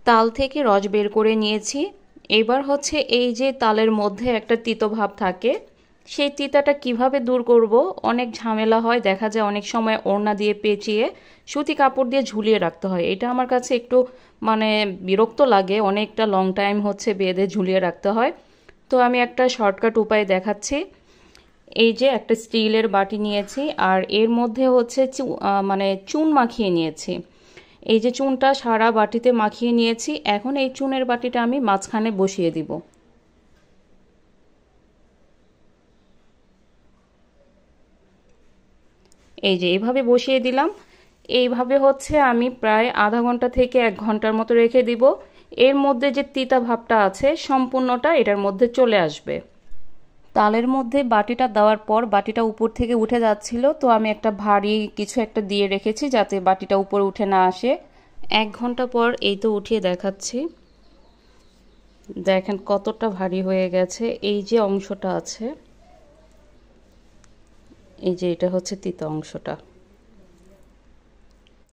তাল থেকে রস বের করে নিয়েছি। এবার হচ্ছে এই যে তালের মধ্যে একটা তিতো ভাব থাকে, সেই তিতাটা কিভাবে দূর করব, অনেক ঝামেলা হয়, দেখা যায় অনেক সময় ওড়না দিয়ে পেঁচিয়ে সুতি কাপড় দিয়ে ঝুলিয়ে রাখতে হয়। এটা আমার কাছে একটু মানে বিরক্ত লাগে, অনেকটা লং টাইম হচ্ছে বেঁধে ঝুলিয়ে রাখতে হয়। তো আমি একটা শর্টকাট উপায় দেখাচ্ছি। এই যে একটা স্টিলের বাটি নিয়েছি, আর এর মধ্যে হচ্ছে মানে চুন মাখিয়ে নিয়েছি। এই যে চুনটা সারা বাটিতে মাখিয়ে নিয়েছি, এখন এই চুনের বাটিটা আমি মাঝখানে বসিয়ে দিব। এই যে এইভাবে বসিয়ে দিলাম। এইভাবে হচ্ছে আমি প্রায় আধা ঘন্টা থেকে 1 ঘন্টার মতো রেখে দিব। এর মধ্যে যে তিতা ভাবটা আছে সম্পূর্ণটা এটার মধ্যে চলে আসবে। তালের মধ্যে বাটিটা দেওয়ার পর বাটিটা উপর থেকে উঠে যাচ্ছিল, তো আমি একটা ভারী কিছু একটা দিয়ে রেখেছি যাতে বাটিটা উপরে উঠে না আসে। 1 ঘন্টা পর এই তো উঠিয়ে দেখাচ্ছি, দেখেন কতটা ভারী হয়ে গেছে। এই যে অংশটা আছে, এই যে এটা হচ্ছে তিতা অংশটা।